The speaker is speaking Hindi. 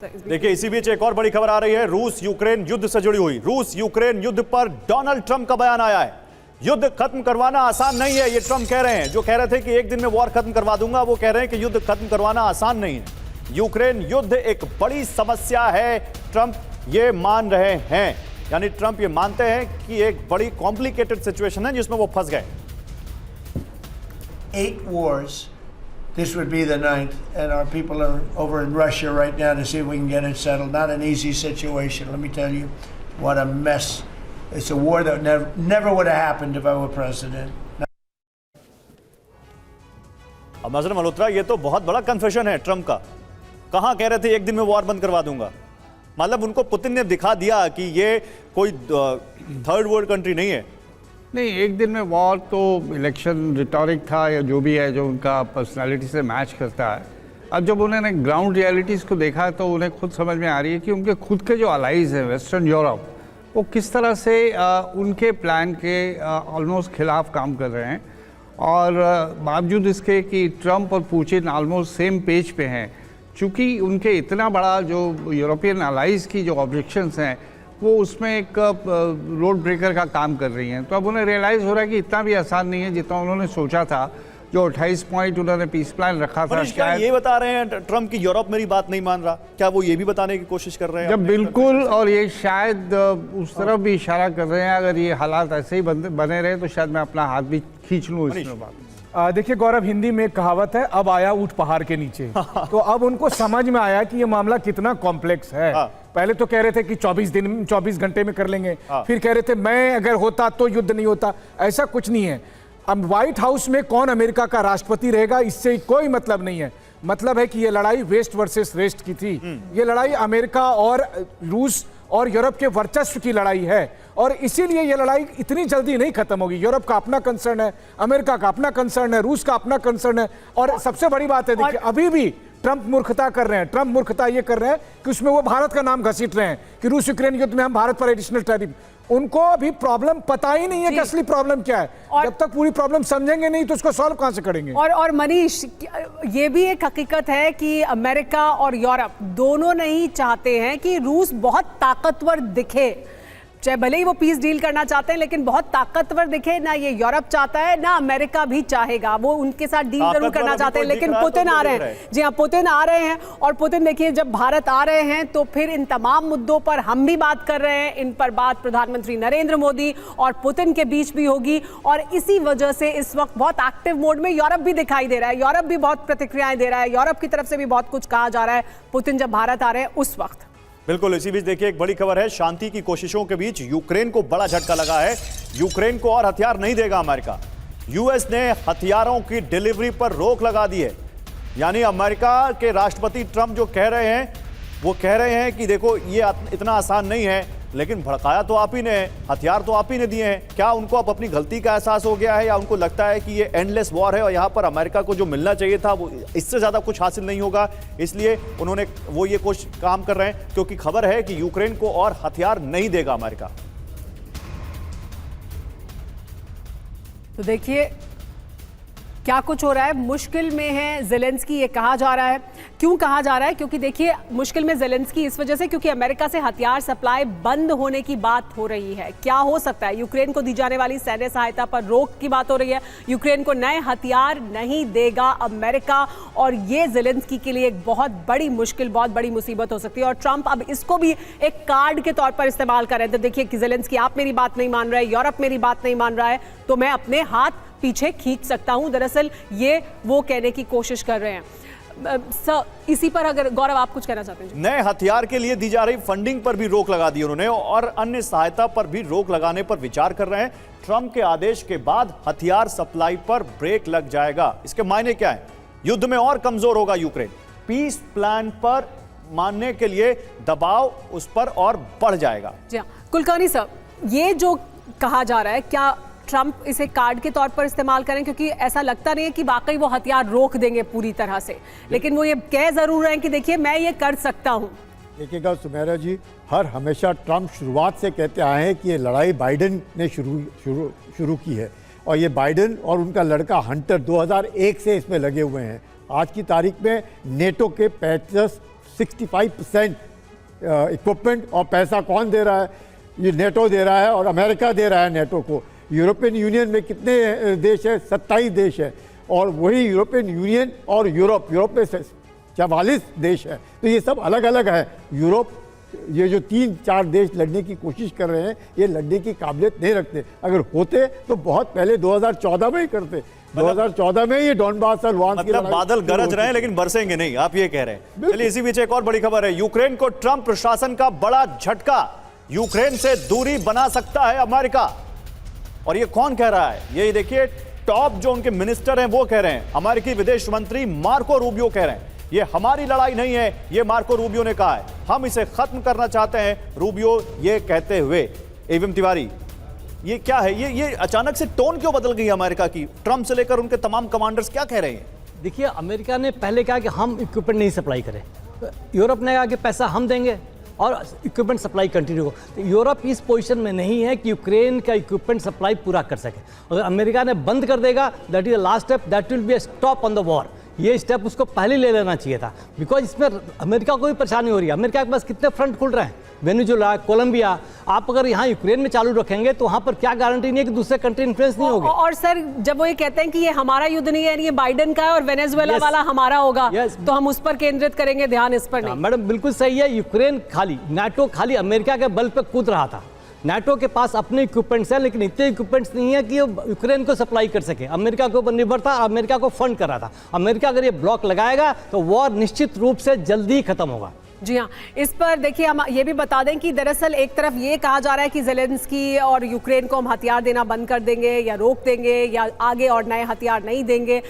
देखिए इसी बीच एक और बड़ी खबर आ रही है रूस यूक्रेन युद्ध से जुड़ी हुई। रूस यूक्रेन युद्ध पर डोनाल्ड ट्रंप का बयान आया है। युद्ध खत्म करवाना आसान नहीं है, ये ट्रंप कह रहे हैं। जो कह रहे थे कि एक दिन में वॉर खत्म करवा दूंगा, वो कह रहे हैं कि युद्ध खत्म करवाना आसान नहीं है। यूक्रेन युद्ध एक बड़ी समस्या है, ट्रंप ये मान रहे हैं। यानी ट्रंप ये मानते हैं कि एक बड़ी कॉम्प्लिकेटेड सिचुएशन है जिसमें वो फंस गए। 8 wars. This would be the 9th, and our people are over in Russia right now to see if we can get it settled. Not an easy situation, let me tell you. What a mess. It's a war that never would have happened if I were president. अब नजर मल्होत्रा, ये तो बहुत बड़ा कन्फेशन है ट्रंप का। कहां कह रहे थे एक दिन में वॉर बंद करवा दूंगा, मतलब उनको पुतिन ने दिखा दिया कि ये कोई थर्ड वर्ल्ड कंट्री नहीं है। नहीं, एक दिन में वॉर तो इलेक्शन रिटॉरिक था या जो भी है, जो उनका पर्सनालिटी से मैच करता है। अब जब उन्होंने ग्राउंड रियलिटीज़ को देखा तो उन्हें खुद समझ में आ रही है कि उनके खुद के जो अलाइज हैं वेस्टर्न यूरोप, वो किस तरह से उनके प्लान के ऑलमोस्ट खिलाफ काम कर रहे हैं। और बावजूद इसके कि ट्रंप और पुतिन ऑलमोस्ट सेम पेज पे हैं, चूँकि उनके इतना बड़ा जो यूरोपियन अलाइज की जो ऑब्जेक्शंस हैं वो उसमें एक रोड ब्रेकर का काम कर रही हैं। तो अब उन्हें रियलाइज़ हो रहा है कि इतना भी आसान नहीं है जितना उन्होंने सोचा था। जो 28 पॉइंट उन्होंने पीस प्लान रखा था, क्या ये बता रहे हैं ट्रंप की यूरोप मेरी बात नहीं मान रहा? क्या वो ये भी बताने की कोशिश कर रहे हैं? जब बिल्कुल, और ये शायद उस तरफ भी इशारा कर रहे हैं। अगर ये हालात ऐसे ही बने रहे तो शायद मैं अपना हाथ भी खींच लूँ इसमें बात। देखिए गौरव, हिंदी में एक कहावत है, अब आया ऊंट पहाड़ के नीचे। तो अब उनको समझ में आया कि ये मामला कितना कॉम्प्लेक्स है। पहले तो कह रहे थे कि 24 घंटे में कर लेंगे, फिर कह रहे थे मैं अगर होता तो युद्ध नहीं होता। ऐसा कुछ नहीं है। अब व्हाइट हाउस में कौन अमेरिका का राष्ट्रपति रहेगा इससे कोई मतलब नहीं है। मतलब है कि ये लड़ाई वेस्ट वर्सेस वेस्ट की थी। ये लड़ाई अमेरिका और रूस और यूरोप के वर्चस्व की लड़ाई है, और इसीलिए ये लड़ाई इतनी जल्दी नहीं खत्म होगी। यूरोप का अपना कंसर्न है, अमेरिका का अपना कंसर्न है, रूस का अपना कंसर्न है। और सबसे बड़ी बात है, देखिए अभी भी ट्रंप मूर्खता कर रहे हैं। ट्रंप मूर्खता ये कर रहे हैं कि उसमें वो भारत का नाम घसीट रहे हैं कि रूस यूक्रेन युद्ध में हम भारत पर एडिशनल टैरिफ। उनको अभी प्रॉब्लम पता ही नहीं है कि असली प्रॉब्लम क्या है। जब तक पूरी प्रॉब्लम समझेंगे नहीं तो उसको सॉल्व कहां से करेंगे। और मनीष, ये भी एक हकीकत है कि अमेरिका और यूरोप दोनों नहीं चाहते हैं कि रूस बहुत ताकतवर दिखे। चाहे भले ही वो पीस डील करना चाहते हैं, लेकिन बहुत ताकतवर दिखे ना ये यूरोप चाहता है ना अमेरिका भी चाहेगा। वो उनके साथ डील जरूर करना चाहते हैं, लेकिन पुतिन आ रहे हैं। जी हाँ, पुतिन आ रहे हैं। और पुतिन देखिए, जब भारत आ रहे हैं तो फिर इन तमाम मुद्दों पर हम भी बात कर रहे हैं। इन पर बात प्रधानमंत्री नरेंद्र मोदी और पुतिन के बीच भी होगी, और इसी वजह से इस वक्त बहुत एक्टिव मोड में यूरोप भी दिखाई दे रहा है। यूरोप भी बहुत प्रतिक्रियाएं दे रहा है, यूरोप की तरफ से भी बहुत कुछ कहा जा रहा है पुतिन जब भारत आ रहे हैं उस वक्त। बिल्कुल। इसी बीच देखिए एक बड़ी खबर है, शांति की कोशिशों के बीच यूक्रेन को बड़ा झटका लगा है। यूक्रेन को और हथियार नहीं देगा अमेरिका। यूएस ने हथियारों की डिलीवरी पर रोक लगा दी है। यानी अमेरिका के राष्ट्रपति ट्रंप जो कह रहे हैं, वो कह रहे हैं कि देखो ये इतना आसान नहीं है, लेकिन भड़काया तो आप ही ने, हथियार तो आप ही ने दिए हैं। क्या उनको अब अपनी गलती का एहसास हो गया है, या उनको लगता है कि ये एंडलेस वॉर है और यहाँ पर अमेरिका को जो मिलना चाहिए था वो इससे ज़्यादा कुछ हासिल नहीं होगा, इसलिए उन्होंने वो ये कुछ काम कर रहे हैं? क्योंकि खबर है कि यूक्रेन को और हथियार नहीं देगा अमेरिका। तो देखिए क्या कुछ हो रहा है। मुश्किल में है ज़ेलेंस्की, ये कहा जा रहा है। क्यों कहा जा रहा है? क्योंकि देखिए मुश्किल में ज़ेलेंस्की इस वजह से क्योंकि अमेरिका से हथियार सप्लाई बंद होने की बात हो रही है। क्या हो सकता है? यूक्रेन को दी जाने वाली सैन्य सहायता पर रोक की बात हो रही है। यूक्रेन को नए हथियार नहीं देगा अमेरिका, और ये ज़ेलेंस्की के लिए एक बहुत बड़ी मुश्किल, बहुत बड़ी मुसीबत हो सकती है। और ट्रंप अब इसको भी एक कार्ड के तौर पर इस्तेमाल कर रहे हैं। तो देखिए कि ज़ेलेंस्की, आप मेरी बात नहीं मान रहे, यूरोप मेरी बात नहीं मान रहा है, तो मैं अपने हाथ पीछे खींच सकता हूं। दरअसल ये वो कहने की कोशिश कर रहे हैं। इसी पर अगर गौरव आप कुछ कहना चाहते हैं? नए हथियार के लिए दी जा रही फंडिंग पर भी रोक लगा दी उन्होंने, और अन्य सहायता पर भी रोक लगाने पर विचार कर रहे हैं। ट्रंप के आदेश के बाद हथियार सप्लाई पर ब्रेक लग जाएगा। इसके मायने क्या है? युद्ध में और कमजोर होगा यूक्रेन। पीस प्लान पर मानने के लिए दबाव उस पर और बढ़ जाएगा। जी हाँ, कुलकर्णी साहब, ये जो कहा जा रहा है, क्या ट्रंप इसे कार्ड के तौर पर इस्तेमाल करें? क्योंकि ऐसा लगता नहीं है कि वाकई वो हथियार रोक देंगे पूरी तरह से, लेकिन वो ये कह जरूर रहे हैं कि देखिए मैं ये कर सकता हूं। देखिएगा सुमेरा जी, हमेशा ट्रंप शुरुआत से कहते आए हैं कि ये लड़ाई बाइडेन ने शुरू की है, और ये बाइडेन और उनका लड़का हंटर 2001 से इसमें लगे हुए हैं। आज की तारीख में नेटो के 35 65% इक्विपमेंट और पैसा कौन दे रहा है? ये नेटो दे रहा है और अमेरिका दे रहा है नेटो को। यूरोपियन यूनियन में कितने देश है? 27 देश है, और वही यूरोपियन यूनियन और यूरोप में 44 देश है। तो ये सब अलग अलग है। यूरोप, ये जो 3-4 देश लड़ने की कोशिश कर रहे हैं, ये लड़ने की काबिलियत नहीं रखते। अगर होते तो बहुत पहले 2014 में ही करते। 2014 में ये डॉनबास और लुहांस्क की मतलब लड़ाई बादल शुरू गरज होती रहे हैं लेकिन बरसेंगे नहीं, आप ये कह रहे हैं। चलिए इसी बीच एक और बड़ी खबर है, यूक्रेन को ट्रंप प्रशासन का बड़ा झटका। यूक्रेन से दूरी बना सकता है अमेरिका। और ये कौन कह रहा है? ये देखिए, टॉप जो उनके मिनिस्टर हैं वो कह रहे हैं। अमेरिकी विदेश मंत्री मार्को रूबियो कह रहे हैं ये हमारी लड़ाई नहीं है, ये मार्को रूबियो ने कहा है, हम इसे खत्म करना चाहते हैं। रूबियो ये कहते हुए, एवं तिवारी, ये क्या है? ये अचानक से टोन क्यों बदल गई अमेरिका की? ट्रंप से लेकर उनके तमाम कमांडर्स क्या कह रहे हैं? देखिए, अमेरिका ने पहले कहा कि हम इक्विपमेंट नहीं सप्लाई करें, यूरोप ने कहा कि पैसा हम देंगे और इक्विपमेंट सप्लाई कंटिन्यू हो। तो यूरोप इस पोजीशन में नहीं है कि यूक्रेन का इक्विपमेंट सप्लाई पूरा कर सके। अगर अमेरिका ने बंद कर देगा, that is the last step, that will be a stop on the war. ये स्टेप उसको पहले ले लेना चाहिए था, बिकॉज इसमें अमेरिका को भी परेशानी हो रही है। अमेरिका के पास कितने फ्रंट खुल रहे हैं, वेनेजुएला, कोलंबिया। आप अगर यहाँ यूक्रेन में चालू रखेंगे तो वहाँ पर क्या गारंटी नहीं है कि दूसरे कंट्री इन्फ्लुएंस नहीं होगी। और सर, जब वो ये कहते हैं कि ये हमारा युद्ध नहीं है, ये बाइडेन का है और वेनेजुएला वाला हमारा होगा, तो हम उस पर केंद्रित करेंगे ध्यान, इस पर नहीं। मैडम बिल्कुल सही है। यूक्रेन खाली, नाटो खाली अमेरिका के बल पर कूद रहा था। नाटो के पास अपने इक्विपमेंट्स हैं, लेकिन इतने इक्विपमेंट्स नहीं है कि वो यूक्रेन को सप्लाई कर सके। अमेरिका के ऊपर निर्भर था, अमेरिका को फंड कर रहा था। अमेरिका अगर ये ब्लॉक लगाएगा तो वॉर निश्चित रूप से जल्दी ही खत्म होगा। जी हाँ, इस पर देखिए हम ये भी बता दें कि दरअसल एक तरफ ये कहा जा रहा है कि ज़ेलेंस्की और यूक्रेन को हम हथियार देना बंद कर देंगे या रोक देंगे या आगे और नए हथियार नहीं देंगे।